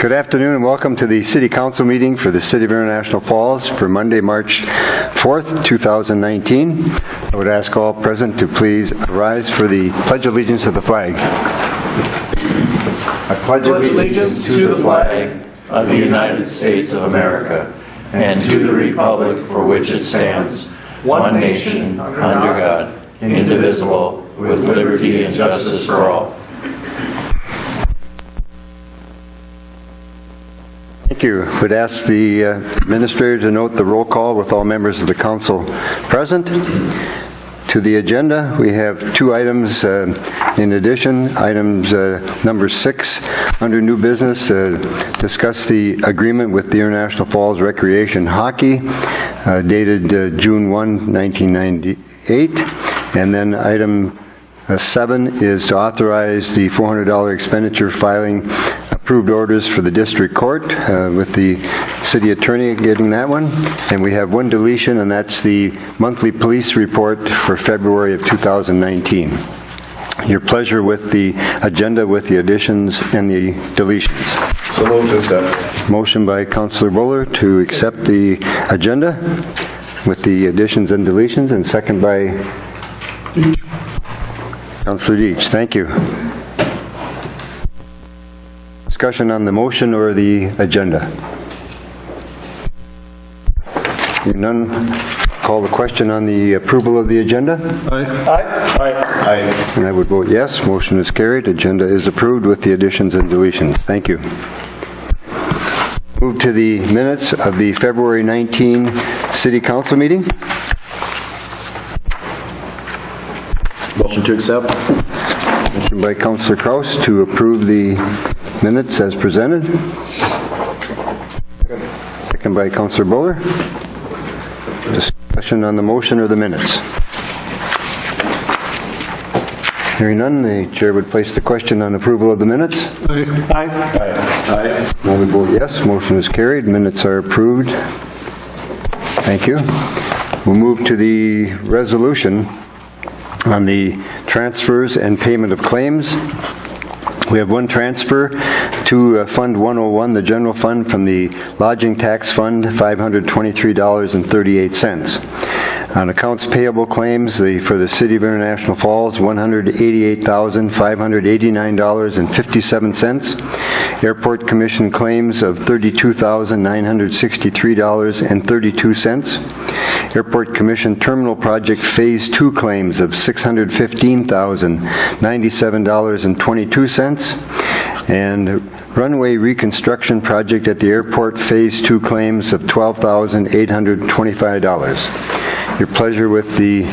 Good afternoon and welcome to the City Council meeting for the City of International Falls for Monday, March 4th, 2019. I would ask all present to please rise for the Pledge of Allegiance to the flag. I pledge allegiance to the flag of the United States of America and to the republic for which it stands, one nation, under God, indivisible, with liberty and justice for all. Thank you. I would ask the administrator to note the roll call with all members of the council present. To the agenda, we have two items in addition. Items number 6 under new business, discuss the agreement with the International Falls Recreation Hockey, dated June 1, 1998. And then item 7 is to authorize the $400 expenditure filing approved orders for the district court, with the city attorney getting that one. And we have one deletion, and that's the monthly police report for February of 2019. Your pleasure with the agenda with the additions and the deletions. So moved to accept. Motion by Councillor Buller to accept the agenda with the additions and deletions, and second by Councillor Deitch. Thank you. Discussion on the motion or the agenda? Hearing none, call the question on the approval of the agenda. Aye. Aye. Aye. And I would vote yes. Motion is carried. Agenda is approved with the additions and deletions. Thank you. Move to the minutes of the February 19 City Council meeting. Motion to accept. Motion by Councillor Kraus to approve the minutes as presented. Second by Councillor Buller. Discussion on the motion or the minutes. Hearing none, the chair would place the question on approval of the minutes. Aye. Aye. Aye. I would vote yes. Motion is carried. Minutes are approved. Thank you. We'll move to the resolution on the transfers and payment of claims. We have one transfer to Fund 101, the general fund, from the Lodging Tax Fund, $523.38. On accounts payable claims, for the City of International Falls, $188,589.57. Airport Commission claims of $32,963.32. Airport Commission Terminal Project Phase 2 claims of $615,097.22. And Runway Reconstruction Project at the Airport Phase 2 claims of $12,825. Your pleasure with the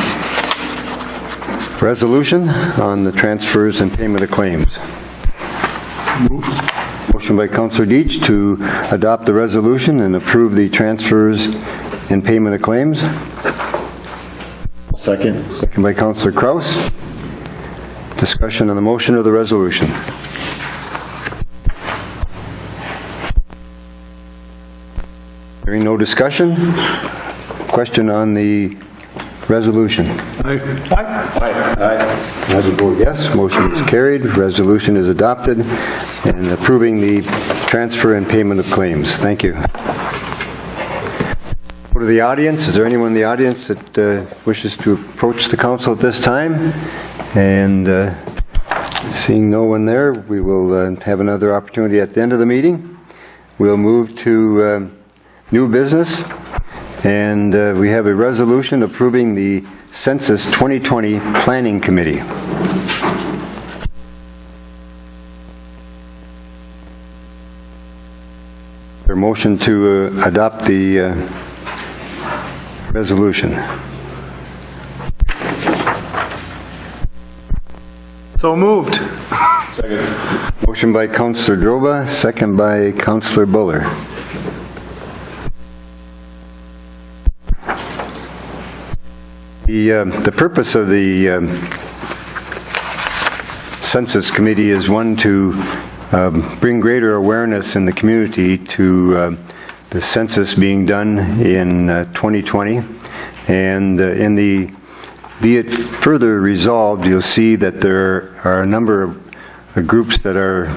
resolution on the transfers and payment of claims. Move. Motion by Councillor Deitch to adopt the resolution and approve the transfers and payment of claims. Second. Second by Councillor Kraus. Discussion on the motion or the resolution. Hearing no discussion. Question on the resolution. Aye. Aye. Aye. I would vote yes. Motion is carried. Resolution is adopted and approving the transfer and payment of claims. Thank you. Go to the audience. Is there anyone in the audience that wishes to approach the council at this time? And seeing no one there, we will have another opportunity at the end of the meeting. We'll move to new business. And we have a resolution approving the Census 2020 Planning Committee. Is there a motion to adopt the resolution? So moved. Second. Motion by Councillor Droba, second by Councillor Buller. The purpose of the Census Committee is one to bring greater awareness in the community to the census being done in 2020. And in the Be It Further Resolved, you'll see that there are a number of groups that are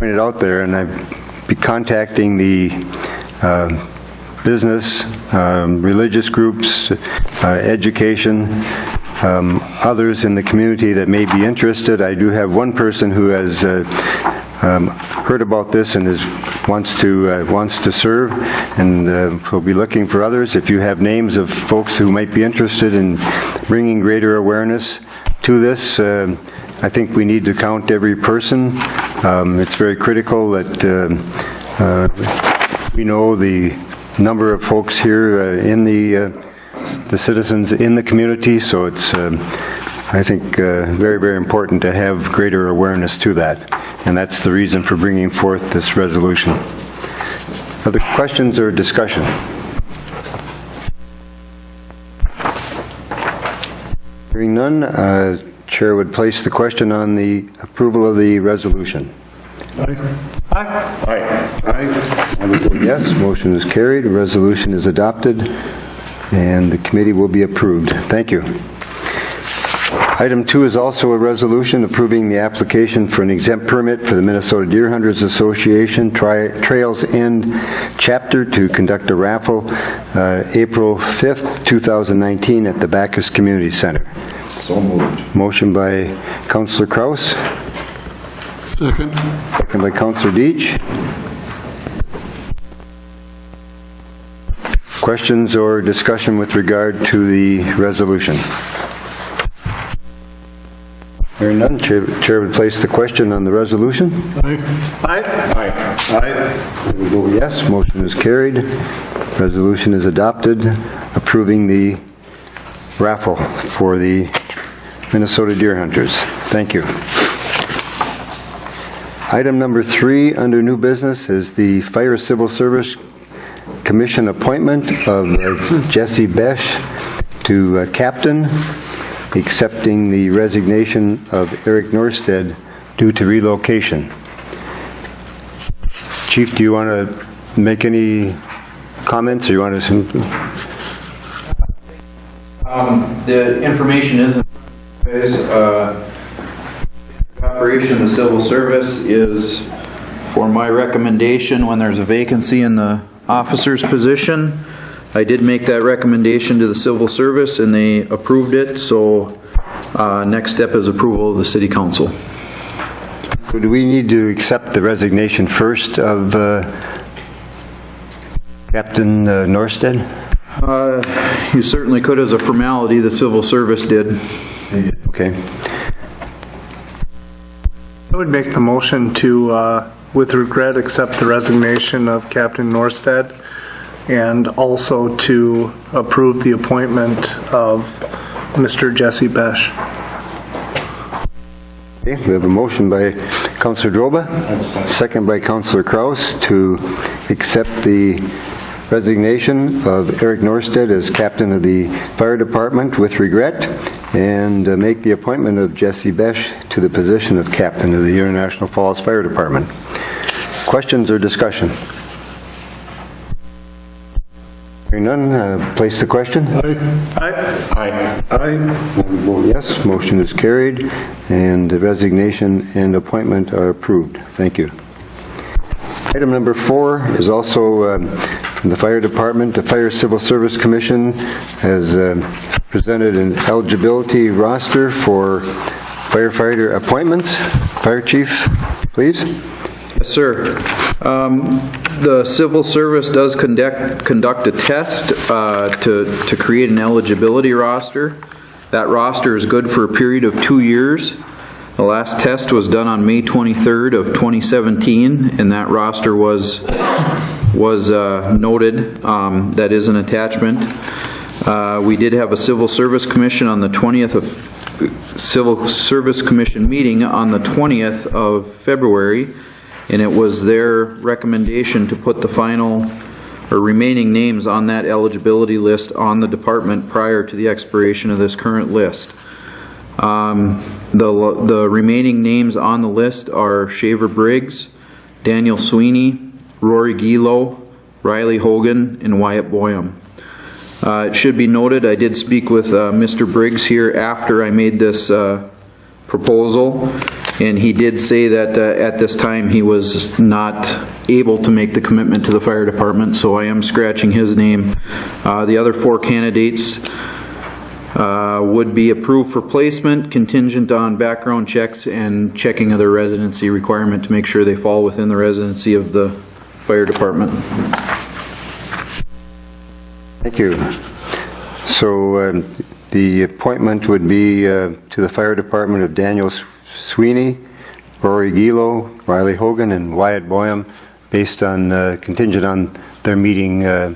pointed out there, and I'd be contacting the business, religious groups, education, others in the community that may be interested. I do have one person who has heard about this and wants to serve, and we'll be looking for others. If you have names of folks who might be interested in bringing greater awareness to this, I think we need to count every person. It's very critical that we know the number of folks here in the citizens in the community, so it's I think very, very important to have greater awareness to that, and that's the reason for bringing forth this resolution. Other questions or discussion? Hearing none, Chair would place the question on the approval of the resolution. Aye. I would vote yes. Motion is carried. The resolution is adopted, and the committee will be approved. Thank you. Item 2 is also a resolution approving the application for an exempt permit for the Minnesota Deer Hunters Association Trails End chapter to conduct a raffle April 5th, 2019 at the Bacchus Community Center. So moved. Motion by Councillor Kraus. Second. Second by Councillor Deitch. Questions or discussion with regard to the resolution? Hearing none, Chair would place the question on the resolution. Aye. Aye. Aye. I will vote yes. Motion is carried. Resolution is adopted, approving the raffle for the Minnesota Deer Hunters. Thank you. Item number 3 under new business is the Fire Civil Service Commission appointment of Jesse Besh to captain, accepting the resignation of Eric Norstead due to relocation. Chief, do you want to make any comments, or you want to? The information is operation of the civil service is for my recommendation when there's a vacancy in the officer's position. I did make that recommendation to the civil service and they approved it, so next step is approval of the city council. So do we need to accept the resignation first of Captain Norstead? You certainly could as a formality, the civil service did. Okay. I would make the motion to, with regret, accept the resignation of Captain Norstead, and also to approve the appointment of Mr. Jesse Besh. Okay, we have a motion by Councillor Droba, second by Councillor Kraus to accept the resignation of Eric Norstead as captain of the fire department with regret, and make the appointment of Jesse Besh to the position of captain of the International Falls Fire Department. Questions or discussion? Hearing none, place the question. Aye. Aye. Vote yes. Motion is carried, and the resignation and appointment are approved. Thank you. Item number 4 is also from the Fire Department. The Fire Civil Service Commission has presented an eligibility roster for firefighter appointments. Fire Chief, please. Yes, sir. The civil service does conduct a test to create an eligibility roster. That roster is good for a period of 2 years. The last test was done on May 23rd of 2017, and that roster was noted. That is an attachment. We did have a Civil Service Commission on the 20th of Civil Service Commission meeting on the 20th of February, and it was their recommendation to put the final or remaining names on that eligibility list on the department prior to the expiration of this current list. The remaining names on the list are Shaver Briggs, Daniel Sweeney, Rory Gilo, Riley Hogan, and Wyatt Boyum. It should be noted, I did speak with Mr. Briggs here after I made this proposal, And he did say that at this time he was not able to make the commitment to the fire department, so I am scratching his name. The other 4 candidates would be approved for placement, contingent on background checks and checking of their residency requirement to make sure they fall within the residency of the fire department. Thank you. So the appointment would be to the fire department of Daniel Sweeney, Rory Gilo, Riley Hogan, and Wyatt Boyum, based on contingent on their meeting the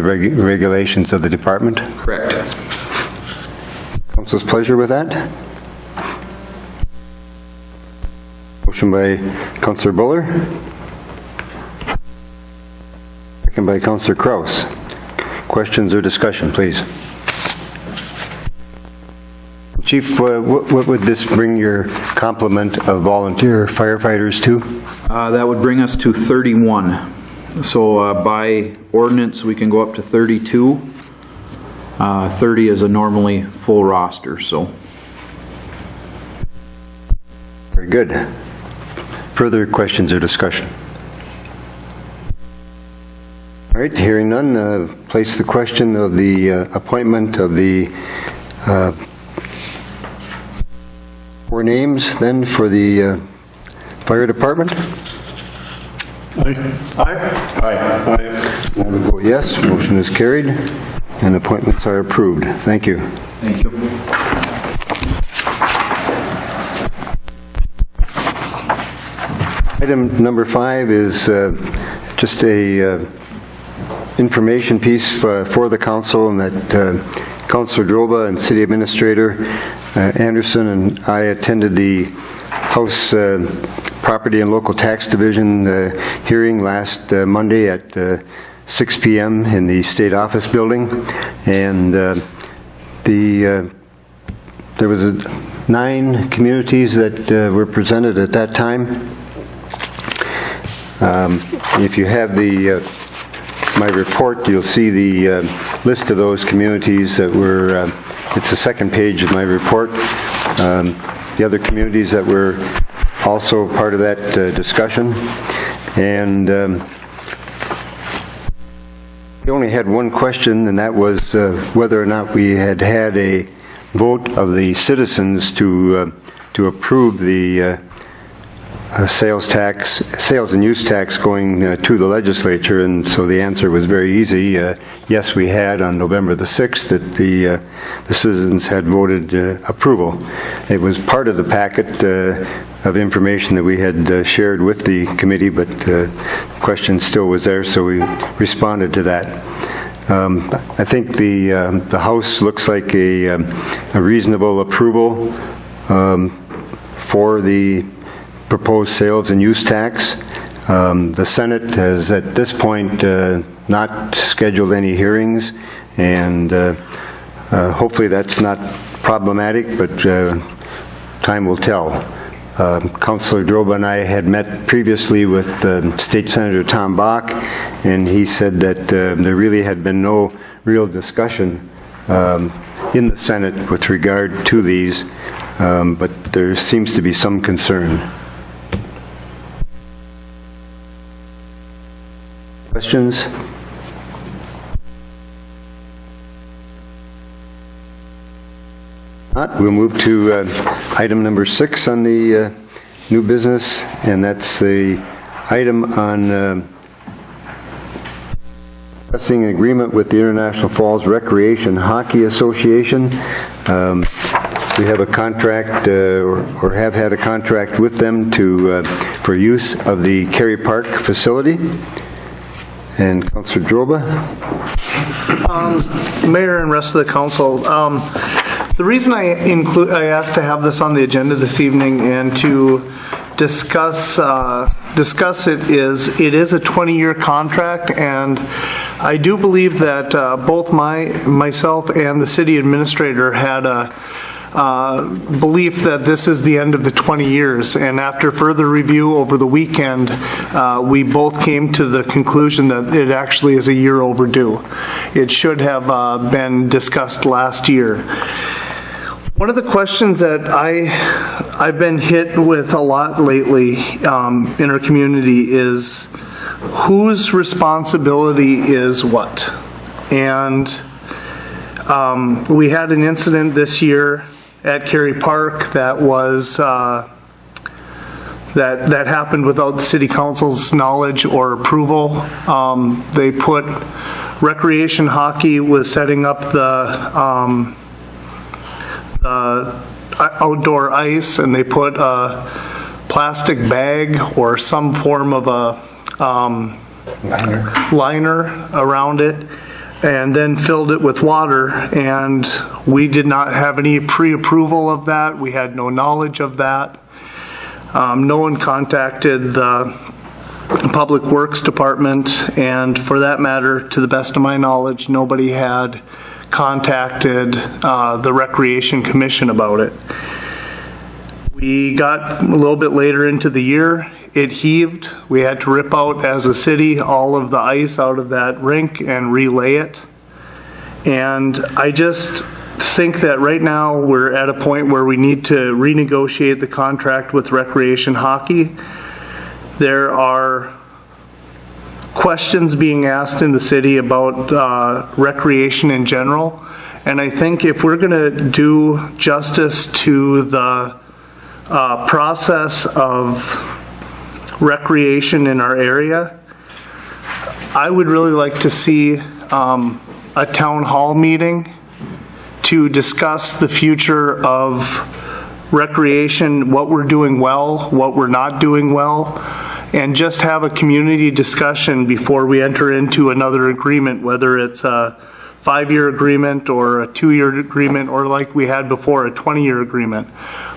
regulations of the department. Correct. Council's pleasure with that? Motion by Councillor Buller. Second by Councillor Kraus. Questions or discussion, please? Chief, what would this bring your complement of volunteer firefighters to? That would bring us to 31. So by ordinance, we can go up to 32. 30 is a normally full roster, so. Very good. Further questions or discussion? All right, hearing none, place the question of the appointment of the 4 names then for the fire department. I would vote yes. Motion is carried, and appointments are approved. Thank you. Thank you. Item number 5 is just a information piece for the council, and that Councillor Droba and City Administrator Anderson and I attended the House Property and Local Tax Division hearing last Monday at 6 p.m. in the State Office Building, and there was 9 communities that were presented at that time. If you have my report, you'll see the list of those communities that were, it's the second page of my report. The other communities that were also part of that discussion. And we only had one question, and that was whether or not we had had a vote of the citizens to approve the sales and use tax going to the legislature, and so the answer was very easy. Yes, we had on November the 6th that the citizens had voted approval. It was part of the packet of information that we had shared with the committee, but the question still was there, so we responded to that. I think the House looks like a reasonable approval for the proposed sales and use tax. The Senate has at this point not scheduled any hearings, and hopefully that's not problematic, but time will tell. Councillor Droba and I had met previously with State Senator Tom Bach, and he said that there really had been no real discussion in the Senate with regard to these, but there seems to be some concern. Questions? Not. We'll move to item number 6 on the new business, and that's the item on discussing an agreement with the International Falls Recreation Hockey Association. We have a contract, or have had a contract with them for use of the Kerry Park facility. And Councillor Droba. Mayor and rest of the council, the reason I asked to have this on the agenda this evening and to discuss it is a 20-year contract, and I do believe that both myself and the city administrator had a belief that this is the end of the 20 years, and after further review over the weekend, we both came to the conclusion that it actually is a year overdue. It should have been discussed last year. One of the questions that I've been hit with a lot lately in our community is whose responsibility is what? And we had an incident this year at Cary Park that was that happened without the city council's knowledge or approval. They put recreation hockey was setting up the outdoor ice, and they put a plastic bag or some form of a liner around it, and then filled it with water. And we did not have any pre-approval of that. We had no knowledge of that. No one contacted the Public Works Department, and for that matter, to the best of my knowledge, nobody had contacted the Recreation Commission about it. We got a little bit later into the year, it heaved. We had to rip out as a city all of the ice out of that rink and relay it. And I just think that right now we're at a point where we need to renegotiate the contract with Recreation Hockey. There are questions being asked in the city about recreation in general, and I think if we're going to do justice to the process of recreation in our area, I would really like to see a town hall meeting to discuss the future of recreation, what we're doing well, what we're not doing well, and just have a community discussion before we enter into another agreement, whether it's a 5-year agreement or a 2-year agreement, or like we had before, a 20-year agreement.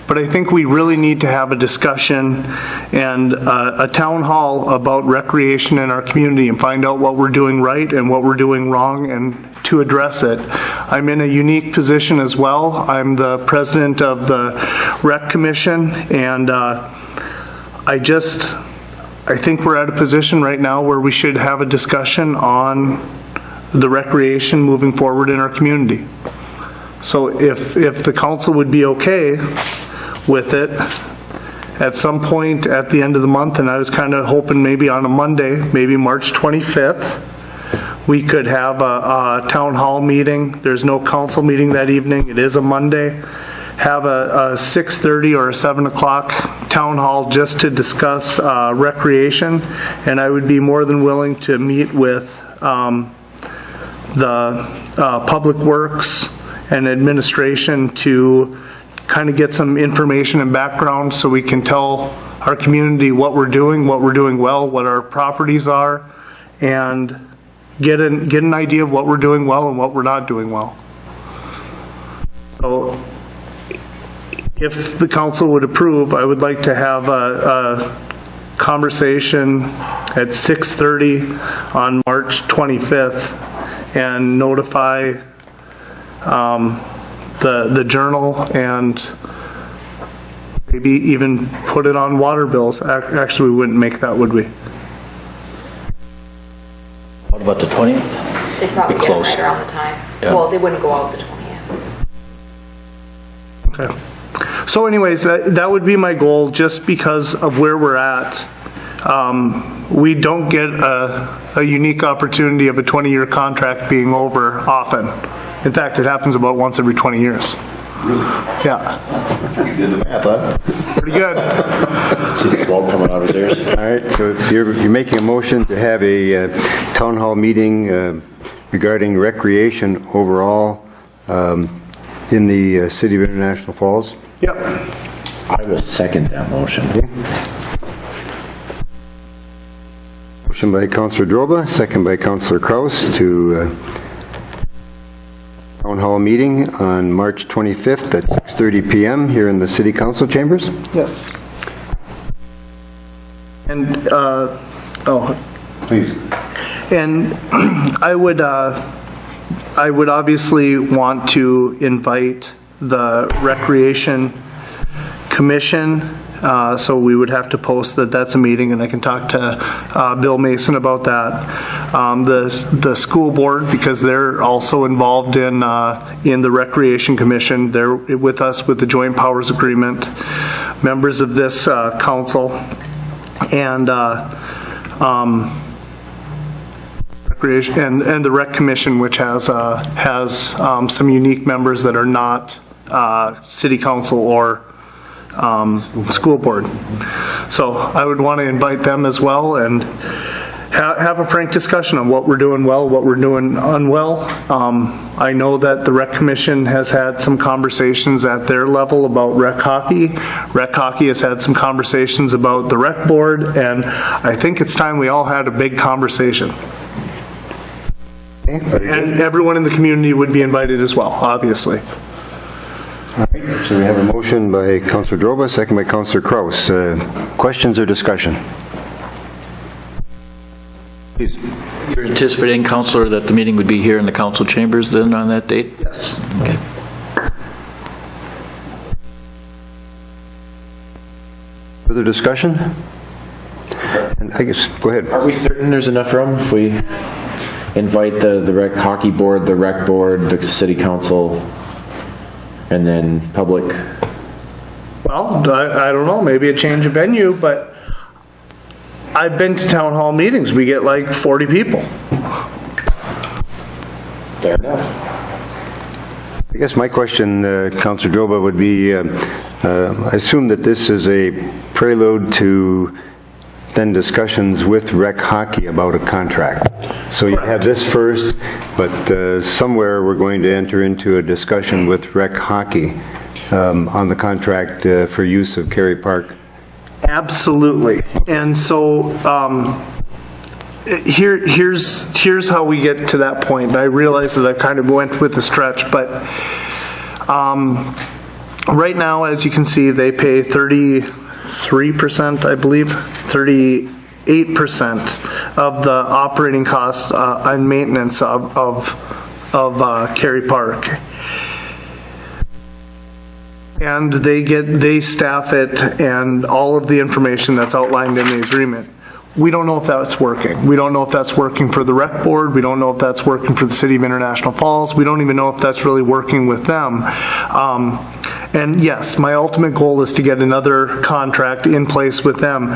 But I think we really need to have a discussion and a town hall about recreation in our community and find out what we're doing right and what we're doing wrong and to address it. I'm in a unique position as well. I'm the president of the Rec Commission, and I think we're at a position right now where we should have a discussion on the recreation moving forward in our community. So if the council would be okay with it at some point at the end of the month, and I was kind of hoping maybe on a Monday, maybe March 25th, we could have a town hall meeting. There's no council meeting that evening. It is a Monday. Have a 6:30 or a 7 o'clock town hall just to discuss recreation, and I would be more than willing to meet with the Public Works and administration to kind of get some information and background so we can tell our community what we're doing well, what our properties are, and get an idea of what we're doing well and what we're not doing well. So if the council would approve, I would like to have a conversation at 6:30 on March 25th and notify the Journal and maybe even put it on water bills. Actually, we wouldn't make that, would we? What about the 20th? They'd probably Be get it close. right around the time. Yeah. Well, they wouldn't go out the 20th. Okay. So anyways, that would be my goal, just because of where we're at. We don't get a unique opportunity of a 20-year contract being over often. In fact, it happens about once every 20 years. Really? Yeah, You did the math, huh? pretty good. See the smoke coming out of his ears? All right, so if you're making a motion to have a town hall meeting regarding recreation overall in the city of International Falls. Yep. I will second that motion. Motion by Councillor Droba, second by Councillor Kraus to town hall meeting on March 25th at 6:30 p.m. here in the City Council chambers. Yes. And, Please. and I would obviously want to invite the Recreation Commission So we would have to post that that's a meeting, and I can talk to Bill Mason about that. The school board, because they're also involved in the Recreation Commission, they're with us with the Joint Powers Agreement. Members of this council and Recreation and the Rec Commission, which has some unique members that are not city council or school board. So I would want to invite them as well and have a frank discussion on what we're doing well, what we're doing unwell. I know that the Rec Commission has had some conversations at their level about rec hockey. Rec hockey has had some conversations about the rec board, and I think it's time we all had a big conversation. And everyone in the community would be invited as well, obviously. All right, so we have a motion by Councillor Droba, second by Councillor Kraus. Questions or discussion? Please. You're anticipating, Councillor, that the meeting would be here in the council chambers then on that date? Yes. Okay. Further discussion? And I guess, go ahead. Are we certain there's enough room if we invite the rec hockey board, the rec board, the city council, and then public? Well, I don't know, maybe a change of venue, but I've been to town hall meetings. We get like 40 people. Fair enough. I guess my question, Councillor Droba, would be, I assume that this is a prelude to then discussions with rec hockey about a contract. So you have this first, but somewhere we're going to enter into a discussion with rec hockey on the contract for use of Kerry Park. Absolutely. And so here's how we get to that point. I realize that I kind of went with the stretch, but right now, as you can see, they pay 33%, I believe, 38% of the operating costs and maintenance of Kerry Park. And they staff it and all of the information that's outlined in the agreement. We don't know if that's working. We don't know if that's working for the rec board. We don't know if that's working for the city of International Falls. We don't even know if that's really working with them. And yes, my ultimate goal is to get another contract in place with them.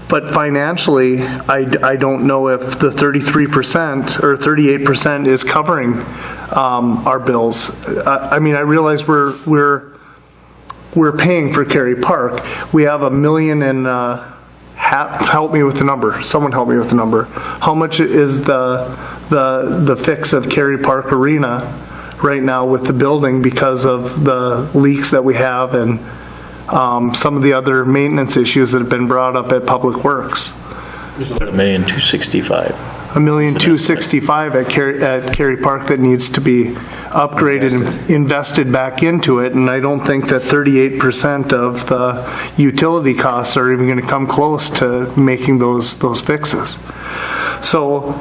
But financially, I don't know if the 33% or 38% is covering our bills. I mean, I realize we're paying for Kerry Park. We have $1 million and help me with the number. Someone help me with the number. How much is the fix of Kerry Park Arena right now with the building because of the leaks that we have and some of the other maintenance issues that have been brought up at Public Works? $1,265,000. $1,265,000 at Kerry Park that needs to be upgraded and invested back into it, and I don't think that 38% of the utility costs are even going to come close to making those fixes. So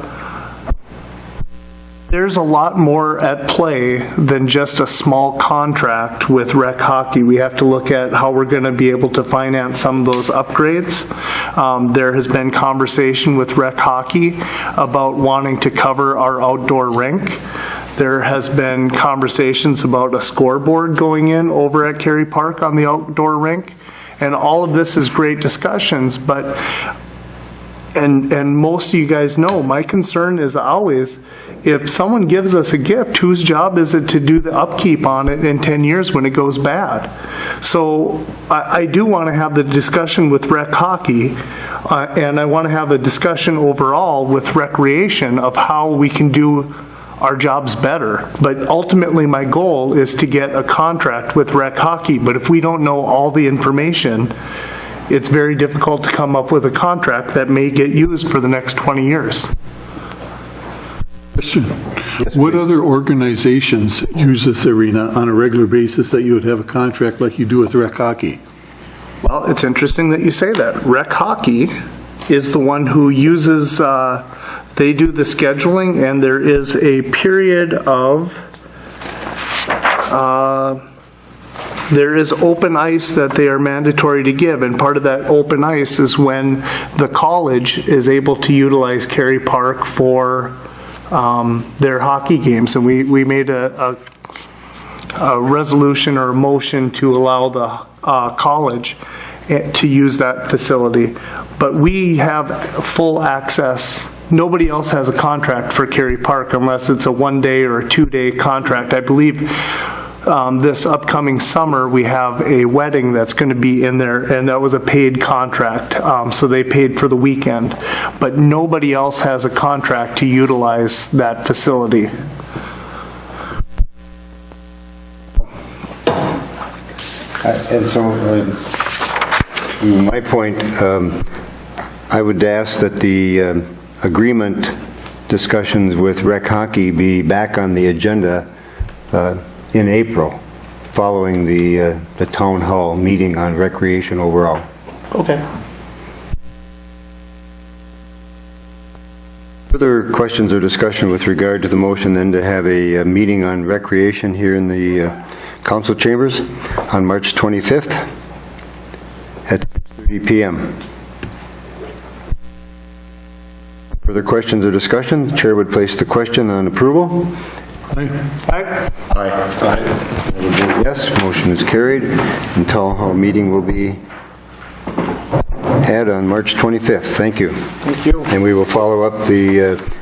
there's a lot more at play than just a small contract with rec hockey. We have to look at how we're going to be able to finance some of those upgrades. There has been conversation with rec hockey about wanting to cover our outdoor rink. There has been conversations about a scoreboard going in over at Kerry Park on the outdoor rink. And all of this is great discussions, but and most of you guys know, my concern is always, if someone gives us a gift, whose job is it to do the upkeep on it in 10 years when it goes bad? So I do want to have the discussion with rec hockey, and I want to have a discussion overall with recreation of how we can do our jobs better. But ultimately my goal is to get a contract with rec hockey. But if we don't know all the information, it's very difficult to come up with a contract that may get used for the next 20 years. Question. What other organizations use this arena on a regular basis that you would have a contract like you do with rec hockey? Well, it's interesting that you say that. Rec hockey is the one who uses, they do the scheduling, and there is a period of, There is open ice that they are mandatory to give, and part of that open ice is when the college is able to utilize Cary Park for their hockey games. And we made a resolution or a motion to allow the college to use that facility. But we have full access. Nobody else has a contract for Cary Park unless it's a 1-day or a 2-day contract. I believe this upcoming summer we have a wedding that's going to be in there, and that was a paid contract. So they paid for the weekend. But nobody else has a contract to utilize that facility. And so, to my point, I would ask that the agreement discussions with Rec Hockey be back on the agenda in April, following the town hall meeting on recreation overall. Okay. Further questions or discussion with regard to the motion then to have a meeting on recreation here in the council chambers on March 25th at 6:30 p.m. Further questions or discussion? The chair would place the question on approval. Aye. Yes, motion is carried, and town hall meeting will be had on March 25th. Thank you. Thank you. And we will follow up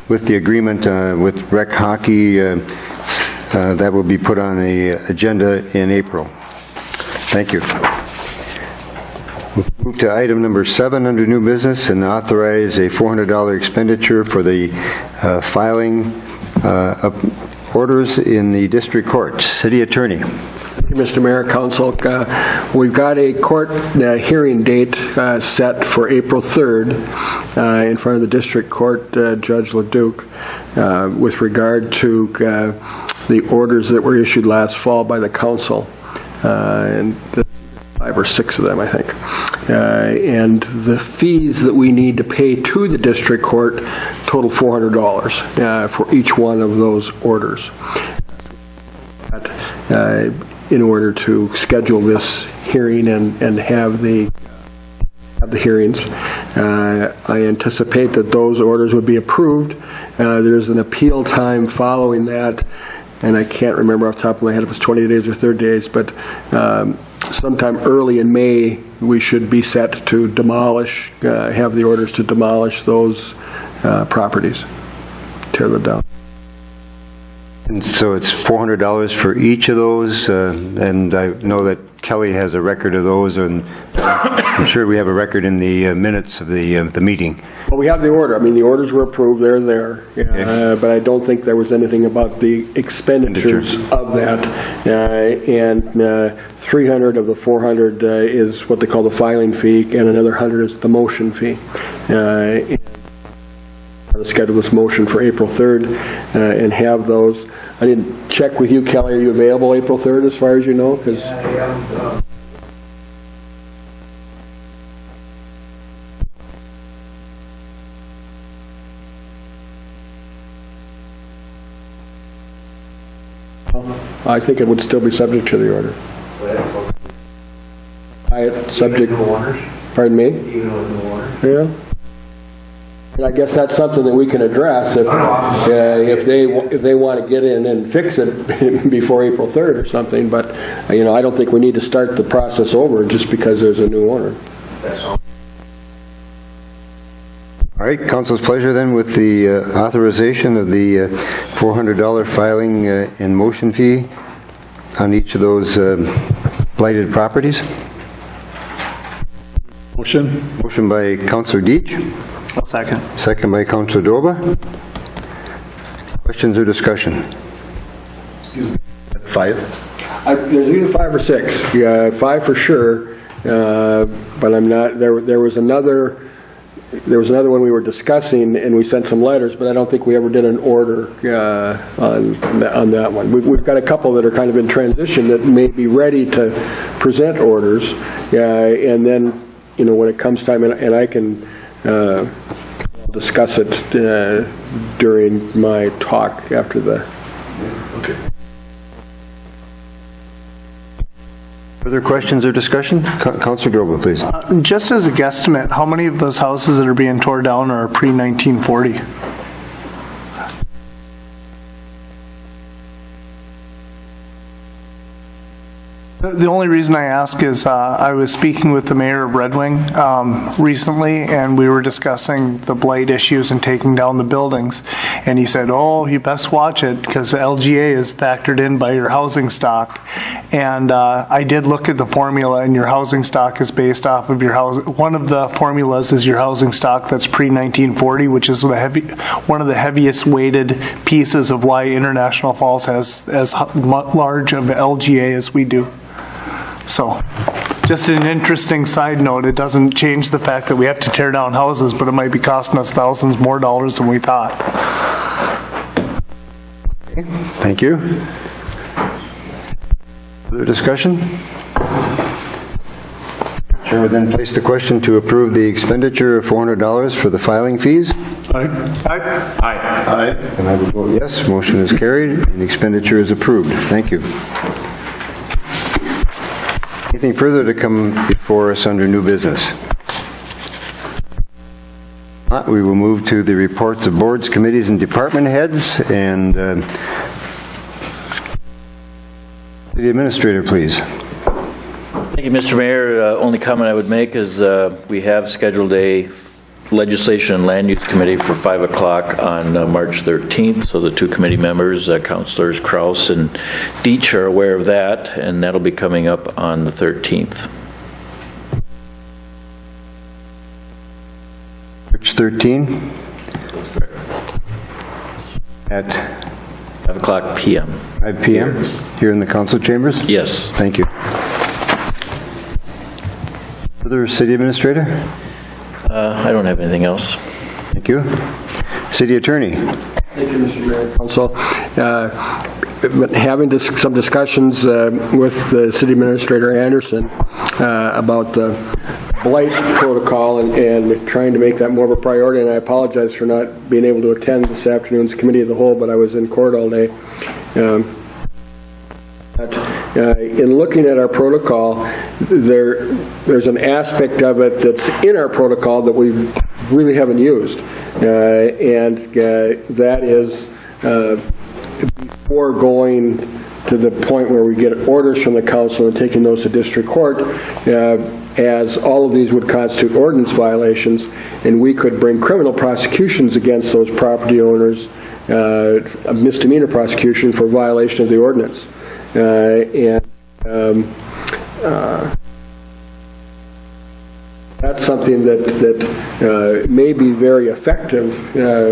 with the agreement with Rec Hockey. That will be put on the agenda in April. Thank you. We'll move to item number 7 under new business and authorize a $400 expenditure for the filing of orders in the district court. City Attorney. Thank you, Mr. Mayor, Council. We've got a court hearing date set for April 3rd in front of the district court, Judge LeDuc, with regard to the orders that were issued last fall by the council, and 5 or 6 of them, I think. And the fees that we need to pay to the district court total $400 for each one of those orders. In order to schedule this hearing and have the hearings. I anticipate that those orders would be approved. There's an appeal time following that, and I can't remember off the top of my head if it's 20 days or 30 days, but sometime early in May we should be set to demolish, have the orders to demolish those properties, tear them down. And so it's $400 for each of those, and I know that Kelly has a record of those, and I'm sure we have a record in the minutes of the meeting. Well, we have the order. I mean, the orders were approved. They're there. But I don't think there was anything about the expenditures of that. And 300 of the 400 is what they call the filing fee, and another 100 is the motion fee. Schedule this motion for April 3rd and have those. I didn't check with you, Kelly. Are you available April 3rd as far as you know? Because I think it would still be subject to the order. Subject. Pardon me? Even with the order. Yeah. And I guess that's something that we can address if they want to get in and fix it before April 3rd or something. But I don't think we need to start the process over just because there's a new order. That's all. All right, council's pleasure then with the authorization of the $400 filing and motion fee on each of those blighted properties. Motion? Motion by Councilor Deitch. A second. Second by Councilor Doba. Questions or discussion? 5? There's either 5 or 6. 5 for sure, but I'm not. There was another one we were discussing, and we sent some letters, but I don't think we ever did an order on that one. We've got a couple that are kind of in transition that may be ready to present orders, and then when it comes time, and I can discuss it during my talk after the. Okay. Further questions or discussion? Councilor Drobo, please. Just as a guesstimate, how many of those houses that are being torn down are pre-1940? The only reason I ask is I was speaking with the mayor of Red Wing recently, and we were discussing the blight issues and taking down the buildings. And he said, oh, you best watch it because the LGA is factored in by your housing stock. And I did look at the formula, and your housing stock is based off of your house. One of the formulas is your housing stock that's pre-1940, which is one of the heaviest weighted pieces of why International Falls has as large of LGA as we do. So, just an interesting side note, it doesn't change the fact that we have to tear down houses, but it might be costing us thousands more dollars than we thought. Thank you. Further discussion? Chair would then place the question to approve the expenditure of $400 for the filing fees. Aye. And I would vote yes. Motion is carried and the expenditure is approved. Thank you. Anything further to come before us under new business? We will move to the reports of boards, committees, and department heads. And the administrator, please. Thank you, Mr. Mayor. Only comment I would make is we have scheduled a Legislation and Land Use Committee for 5 o'clock on March 13th, so the two committee members, Councilors Kraus and Deitch, are aware of that, and that'll be coming up on the 13th. March 13 at 5 o'clock p.m. 5 p.m. here in the council chambers? Yes. Thank you. Further, City Administrator? I don't have anything else. Thank you. City Attorney? Thank you, Mr. Mayor. Council, having some discussions with the City Administrator Anderson about the blight protocol and trying to make that more of a priority, and I apologize for not being able to attend this afternoon's Committee of the Whole, but I was in court all day. In looking at our protocol, there's an aspect of it that's in our protocol that we really haven't used, and that is before going to the point where we get orders from the council and taking those to district court, as all of these would constitute ordinance violations, and we could bring criminal prosecutions against those property owners, a misdemeanor prosecution for violation of the ordinance. That's something that may be very effective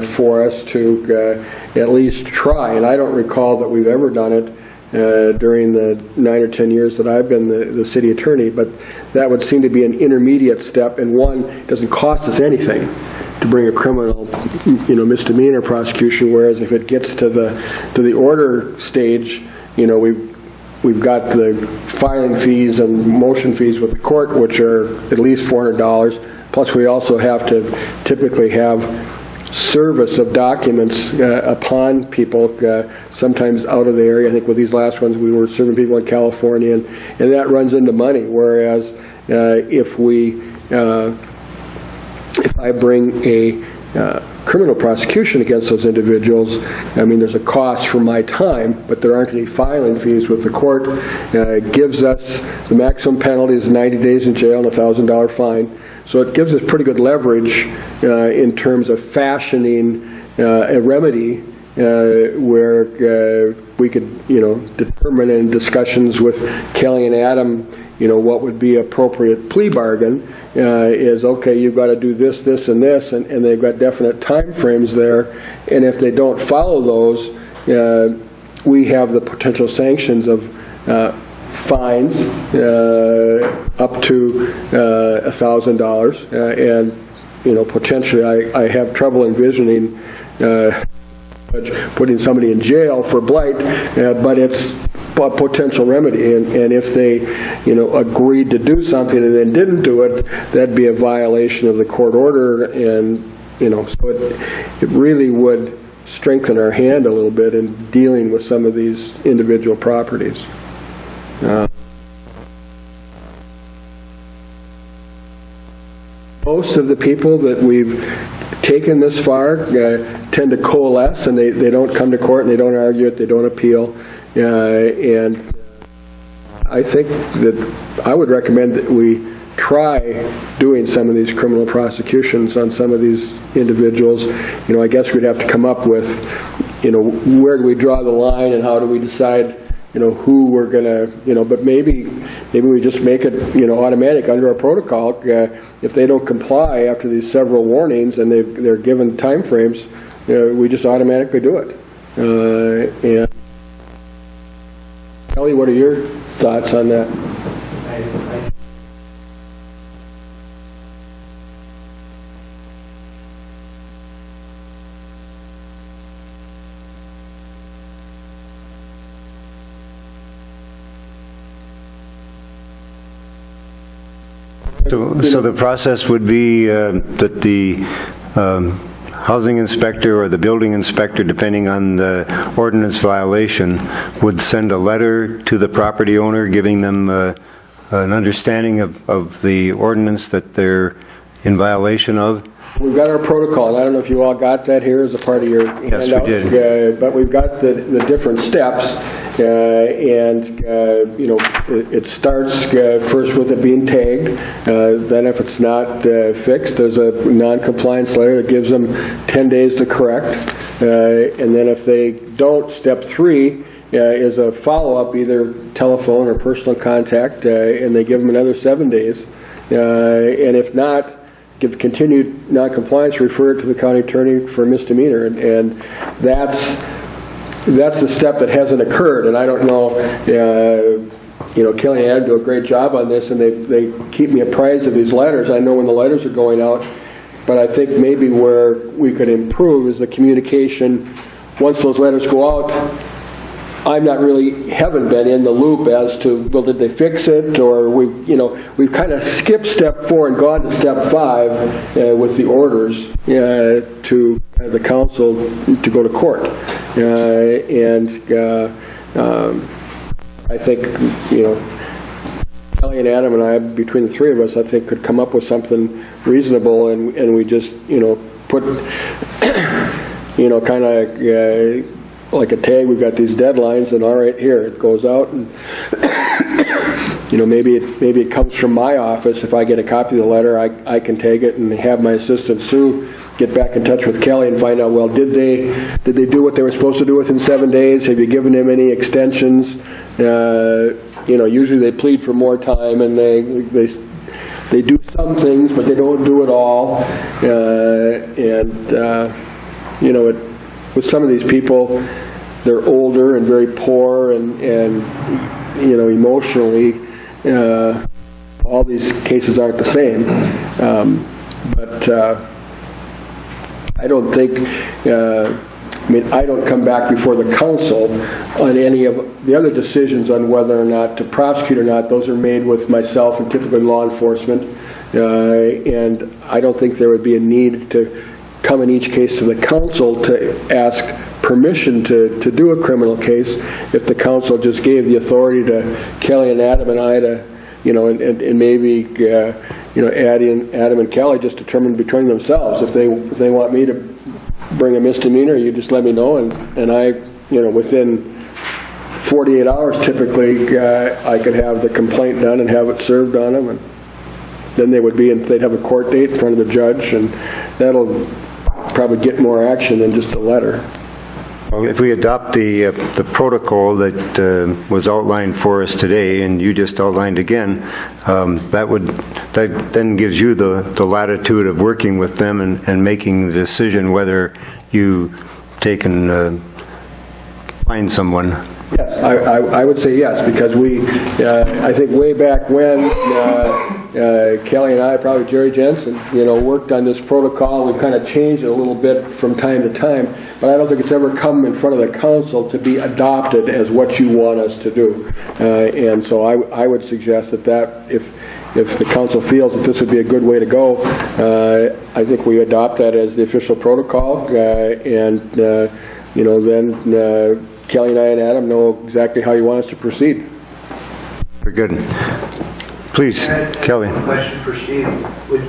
for us to at least try. And I don't recall that we've ever done it during the 9 or 10 years that I've been the city attorney, but that would seem to be an intermediate step, and one, it doesn't cost us anything to bring a criminal, misdemeanor prosecution, whereas if it gets to the order stage, we've got the filing fees and motion fees with the court, which are at least $400. Plus, we also have to typically have service of documents upon people, sometimes out of the area. I think with these last ones, we were serving people in California, and that runs into money. Whereas if I bring a criminal prosecution against those individuals, I mean, there's a cost for my time, but there aren't any filing fees with the court. It gives us the maximum penalty is 90 days in jail and a $1,000 fine. So it gives us pretty good leverage in terms of fashioning a remedy where we could, determine in discussions with Kelly and Adam, what would be appropriate plea bargain is, okay, you've got to do this, this, and this, and they've got definite time frames there. And if they don't follow those, we have the potential sanctions of fines up to $1,000, and potentially I have trouble envisioning putting somebody in jail for blight, but it's a potential remedy, and if they agreed to do something and then didn't do it, that'd be a violation of the court order, and so it really would strengthen our hand a little bit in dealing with some of these individual properties. most of the people that we've taken this far tend to coalesce, and they don't come to court, and they don't argue it, they don't appeal. And I think that I would recommend that we try doing some of these criminal prosecutions on some of these individuals. I guess we'd have to come up with, where do we draw the line and how do we decide, who we're going to, but maybe we just make it, automatic under our protocol. If they don't comply after these several warnings and they're given time frames, we just automatically do it. And Kelly, what are your thoughts on that? So the process would be that the housing inspector or the building inspector, depending on the ordinance violation, would send a letter to the property owner giving them an understanding of the ordinance that they're in violation of? We've got our protocol, and I don't know if you all got that here as a part of your handout. Yes, we did. But we've got the different steps, and it starts first with it being tagged. Then if it's not fixed, there's a non-compliance letter that gives them 10 days to correct. And then if they don't, step 3 is a follow-up, either telephone or personal contact, and they give them another 7 days. And if not, give continued non-compliance, refer it to the county attorney for misdemeanor, and that's the step that hasn't occurred. And I don't know, Kelly and Adam do a great job on this, and they keep me apprised of these letters. I know when the letters are going out, but I think maybe where we could improve is the communication. Once those letters go out, haven't been in the loop as to, well, did they fix it, or we've kind of skipped step 4 and gone to step 5 with the orders to the council to go to court. I think, Kelly and Adam and I, between the three of us, I think could come up with something reasonable, and we just, put, kind of, like a tag, we've got these deadlines, and all right, here it goes out, and maybe it comes from my office. If I get a copy of the letter, I can tag it and have my assistant Sue get back in touch with Kelly and find out, well, did they do what they were supposed to do within 7 days? Have you given them any extensions? Usually they plead for more time, and they do some things, but they don't do it all. With some of these people, they're older and very poor, and emotionally, all these cases aren't the same. But I don't think, I don't come back before the council on any of the other decisions on whether or not to prosecute or not. Those are made with myself and typically law enforcement. And I don't think there would be a need to come in each case to the council to ask permission to do a criminal case if the council just gave the authority to Kelly and Adam and I to, and maybe, Adam and Kelly just determine between themselves. If they want me to bring a misdemeanor, you just let me know, and I, within 48 hours typically, I could have the complaint done and have it served on them, and then they'd have a court date in front of the judge, and that'll probably get more action than just a letter. Well, if we adopt the protocol that was outlined for us today, and you just outlined again, that then gives you the latitude of working with them and making the decision whether you take and find someone. Yes, I would say yes, because I think way back when, Kelly and I, probably Jerry Jensen, worked on this protocol. We've kind of changed it a little bit from time to time, but I don't think it's ever come in front of the council to be adopted as what you want us to do. And so I would suggest that if the council feels that this would be a good way to go, I think we adopt that as the official protocol, and then Kelly and I and Adam know exactly how you want us to proceed. Very good. Please, Kelly. Question for Steve. Would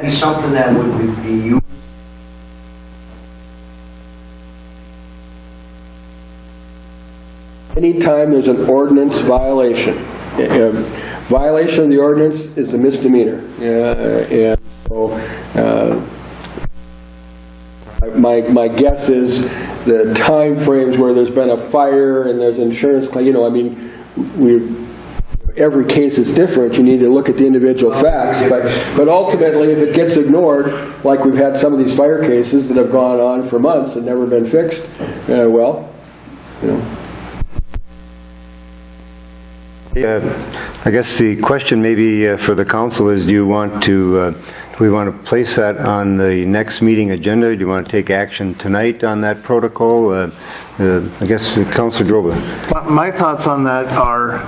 you be something that would be used? Anytime there's an ordinance violation, a violation of the ordinance is a misdemeanor. And so, my guess is the time frames where there's been a fire and there's insurance claim, I mean, every case is different. You need to look at the individual facts, but ultimately, if it gets ignored, like we've had some of these fire cases that have gone on for months and never been fixed, I guess the question maybe for the council is, do we want to place that on the next meeting agenda? Do you want to take action tonight on that protocol? I guess Councilor Droba. My thoughts on that are,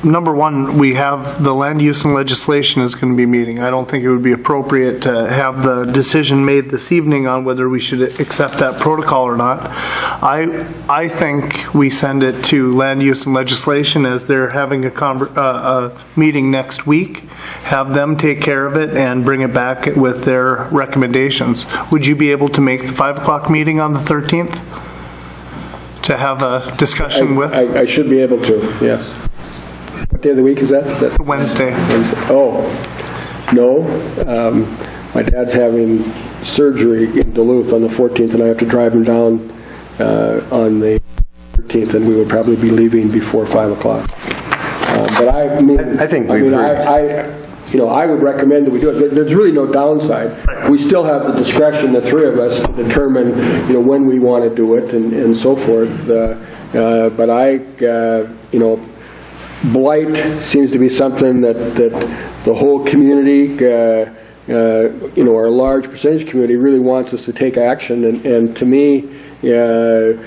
number one, we have the land use and legislation is going to be meeting. I don't think it would be appropriate to have the decision made this evening on whether we should accept that protocol or not. I think we send it to land use and legislation as they're having a meeting next week. Have them take care of it and bring it back with their recommendations. Would you be able to make the 5 o'clock meeting on the 13th to have a discussion with? I should be able to, yes. What day of the week is that? Wednesday. Oh, no. My dad's having surgery in Duluth on the 14th, and I have to drive him down on the 13th, and we would probably be leaving before 5 o'clock. But I would recommend that we do it. There's really no downside. We still have the discretion, the three of us, to determine, when we want to do it and so forth. But blight seems to be something that the whole community, our large percentage community, really wants us to take action. And to me, they'd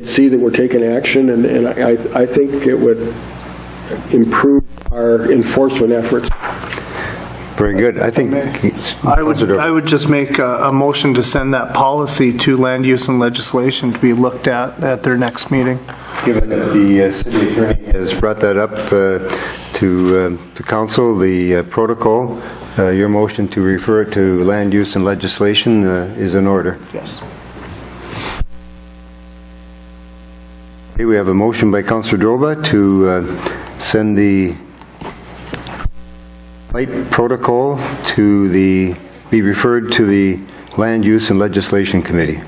see that we're taking action, and I think it would improve our enforcement efforts. Very good. I think I would just make a motion to send that policy to land use and legislation to be looked at their next meeting. Given that the city attorney has brought that up to council, the protocol, your motion to refer it to land use and legislation is in order. Yes. Okay, we have a motion by Councilor Droba to send the blight protocol be referred to the Land Use and Legislation Committee.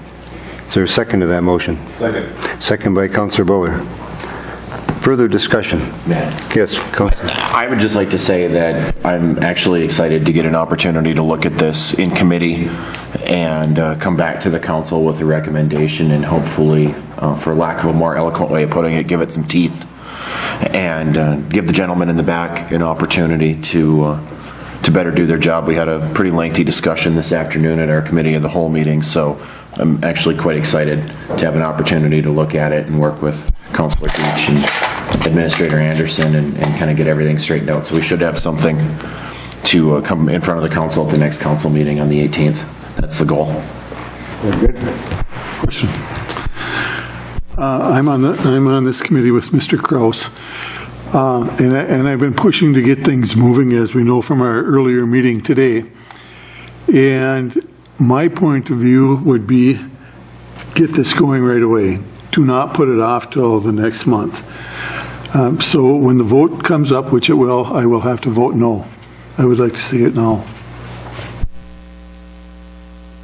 Is there a second to that motion? Second. Second by Councilor Buller. Further discussion? Yes, Councilor. I would just like to say that I'm actually excited to get an opportunity to look at this in committee and come back to the council with a recommendation, and hopefully, for lack of a more eloquent way of putting it, give it some teeth and give the gentleman in the back an opportunity to better do their job. We had a pretty lengthy discussion this afternoon at our committee of the whole meeting, so I'm actually quite excited to have an opportunity to look at it and work with Councilor Beach and Administrator Anderson and kind of get everything straightened out. So we should have something to come in front of the council at the next council meeting on the 18th. That's the goal. Very good. Question. I'm on this committee with Mr. Kraus, and I've been pushing to get things moving, as we know from our earlier meeting today. And my point of view would be, get this going right away. Do not put it off till the next month. So when the vote comes up, which it will, I will have to vote no. I would like to see it now.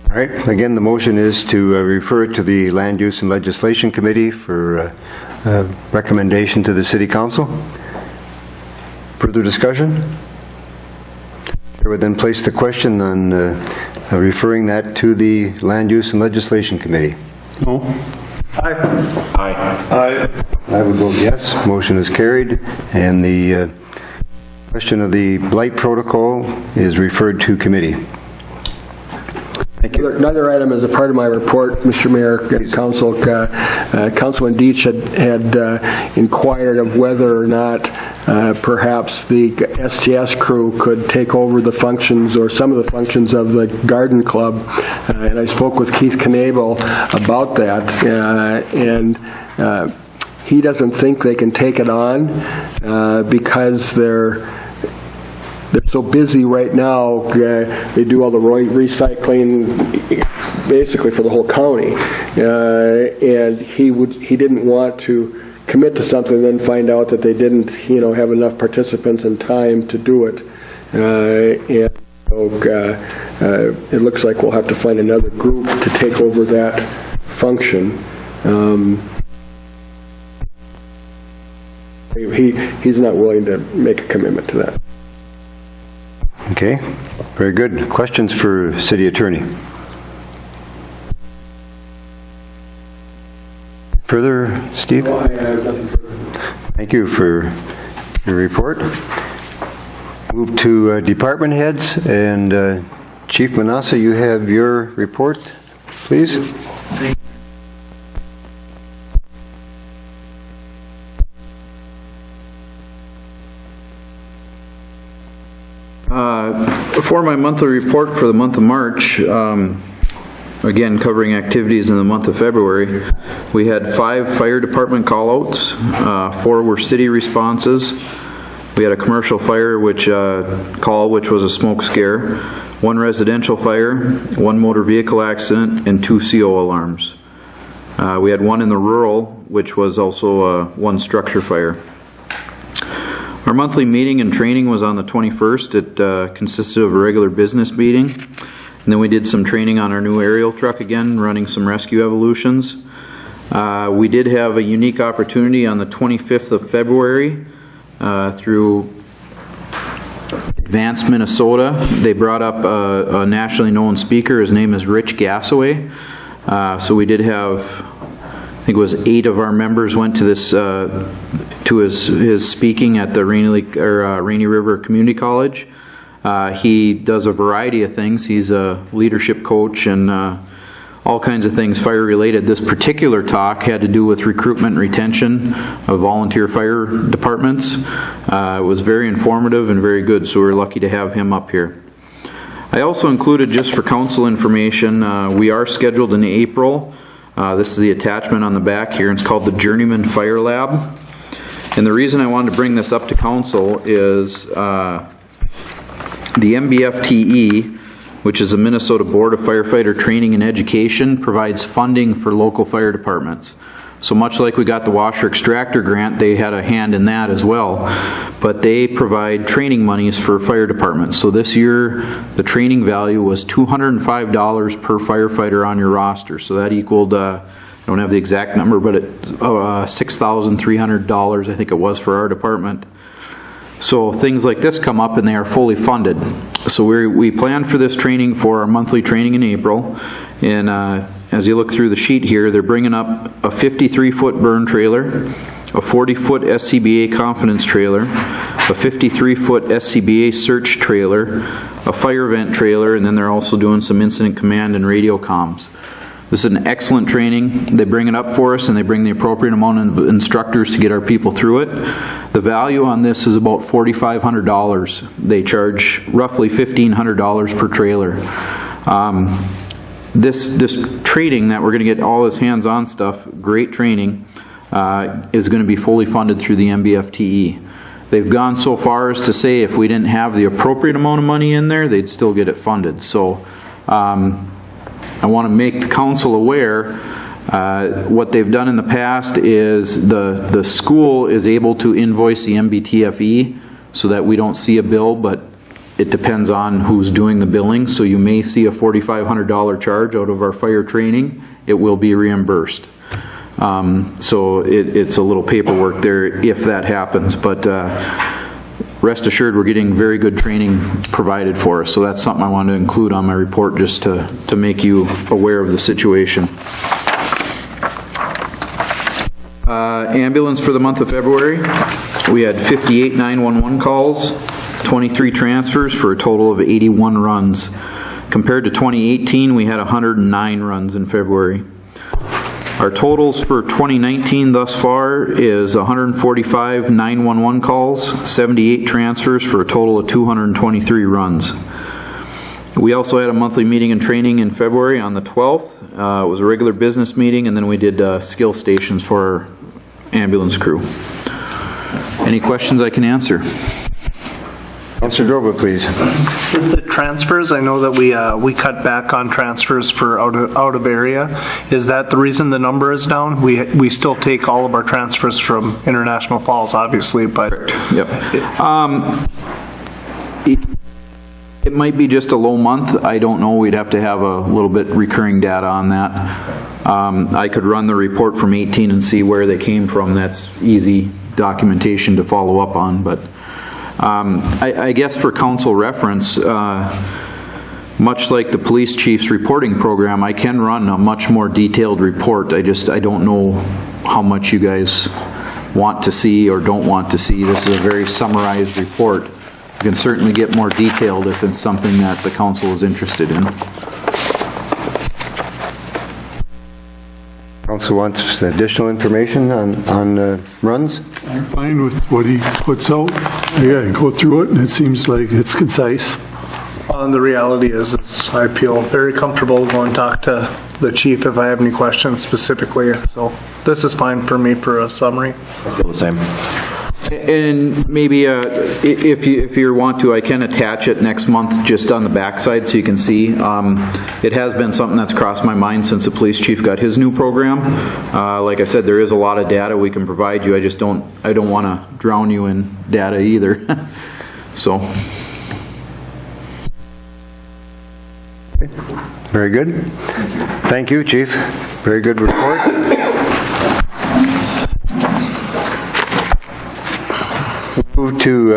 All right. Again, the motion is to refer it to the Land Use and Legislation Committee for recommendation to the City Council. Further discussion? I would then place the question on referring that to the Land Use and Legislation Committee. No? Aye. I would vote yes. Motion is carried, and the question of the blight protocol is referred to committee. Thank you. Another item as a part of my report, Mr. Mayor and Council, Councilman Deitch had inquired of whether or not perhaps the STS crew could take over the functions or some of the functions of the garden club. And I spoke with Keith Knabel about that. And he doesn't think they can take it on because they're so busy right now, they do all the recycling basically for the whole county. And he didn't want to commit to something and then find out that they didn't, have enough participants and time to do it. And so it looks like we'll have to find another group to take over that function. He's not willing to make a commitment to that. Okay, very good. Questions for City Attorney? Further, Steve? No, I have nothing further. Thank you for your report. Move to department heads, and Chief Manassa, you have your report, please. For my monthly report for the month of March, again covering activities in the month of February, we had 5 fire department callouts, 4 were city responses. We had a commercial fire which was a smoke scare, 1 residential fire, 1 motor vehicle accident, and 2 CO alarms. We had 1 in the rural, which was also 1 structure fire. Our monthly meeting and training was on the 21st. It consisted of a regular business meeting, and then we did some training on our new aerial truck again, running some rescue evolutions. We did have a unique opportunity on the 25th of February through Advance Minnesota. They brought up a nationally known speaker. His name is Rich Gassaway. So we did have, I think it was 8 of our members went to this to his speaking at the Rainy River Community College. He does a variety of things. He's a leadership coach and all kinds of things fire related. This particular talk had to do with recruitment and retention of volunteer fire departments. It was very informative and very good, so we're lucky to have him up here. I also included, just for council information, we are scheduled in April. This is the attachment on the back here. It's called the Journeyman Fire Lab. And the reason I wanted to bring this up to council is the MBFTE, which is the Minnesota Board of Firefighter Training and Education, provides funding for local fire departments. So much like we got the washer extractor grant, they had a hand in that as well. But they provide training monies for fire departments. So this year, the training value was $205 per firefighter on your roster. So that equaled, I don't have the exact number, but $6,300 I think it was for our department. So things like this come up and they are fully funded. So we plan for this training for our monthly training in April. And as you look through the sheet here, they're bringing up a 53-foot burn trailer, a 40-foot SCBA confidence trailer, a 53-foot SCBA search trailer, a fire vent trailer, and then they're also doing some incident command and radio comms. This is an excellent training. They bring it up for us and they bring the appropriate amount of instructors to get our people through it. The value on this is about $4,500. They charge roughly $1,500 per trailer. This training that we're going to get all this hands-on stuff, great training, is going to be fully funded through the MBFTE. They've gone so far as to say if we didn't have the appropriate amount of money in there, they'd still get it funded. So I want to make the council aware, what they've done in the past is the school is able to invoice the MBTFE so that we don't see a bill, but it depends on who's doing the billing. So you may see a $4,500 charge out of our fire training. It will be reimbursed. So it's a little paperwork there if that happens, but rest assured we're getting very good training provided for us. So that's something I wanted to include on my report just to make you aware of the situation. Ambulance for the month of February, we had 58 911 calls, 23 transfers for a total of 81 runs. Compared to 2018, we had 109 runs in February. Our totals for 2019 thus far is 145 911 calls, 78 transfers for a total of 223 runs. We also had a monthly meeting and training in February on the 12th. It was a regular business meeting, and then we did skill stations for our ambulance crew. Any questions I can answer? Councilor Droba, please. With the transfers, I know that we cut back on transfers for out of area. Is that the reason the number is down? We still take all of our transfers from International Falls, obviously, but Yep. It might be just a low month. I don't know. We'd have to have a little bit recurring data on that. I could run the report from 18 and see where they came from. That's easy documentation to follow up on, but I guess for council reference, much like the police chief's reporting program, I can run a much more detailed report. I don't know how much you guys want to see or don't want to see. This is a very summarized report. You can certainly get more detailed if it's something that the council is interested in. Council wants additional information on runs? I'm fine with what he puts out. Yeah, go through it, and it seems like it's concise. And the reality is I feel very comfortable going to talk to the chief if I have any questions specifically. So this is fine for me for a summary. I feel the same. And maybe if you want to, I can attach it next month just on the backside so you can see. It has been something that's crossed my mind since the police chief got his new program. Like I said, there is a lot of data we can provide you. I don't want to drown you in data either. So. Very good. Thank you, Chief. Very good report. We'll move to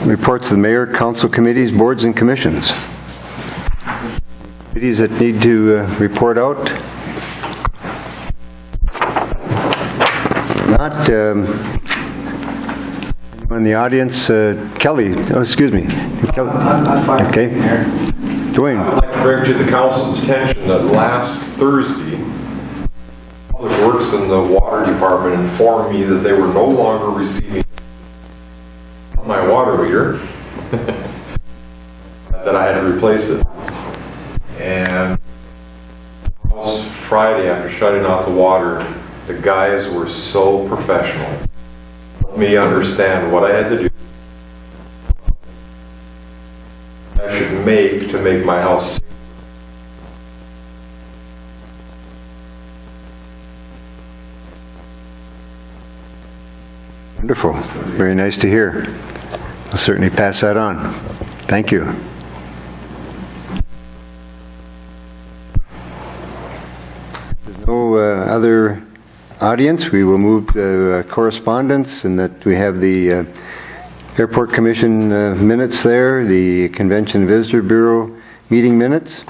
reports of the mayor, council committees, boards, and commissions. Committees that need to report out. Not in the audience. Kelly, oh, excuse me. Kelly. I'm fine. Okay. Dwayne. I would like to bring to the council's attention that last Thursday, Public Works and the Water Department informed me that they were no longer receiving my water meter, that I had to replace it. And Friday, after shutting off the water, the guys were so professional. Let me understand what I had to do. I should make to make my house safe. Wonderful. Very nice to hear. I'll certainly pass that on. Thank you. There's no other audience. We will move to correspondence, and that we have the Airport Commission minutes there, the Convention and Visitor Bureau meeting minutes.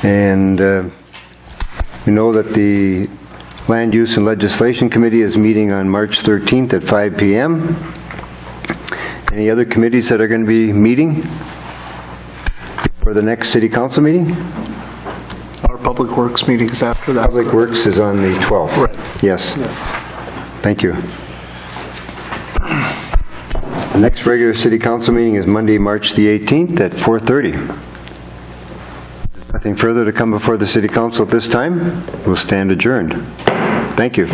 And we know that the Land Use and Legislation Committee is meeting on March 13th at 5 p.m. Any other committees that are going to be meeting for the next City Council meeting? Our Public Works meetings after that. Public Works is on the 12th. Right. Yes. Thank you. The next regular City Council meeting is Monday, March the 18th at 4:30. Nothing further to come before the City Council at this time. We'll stand adjourned. Thank you.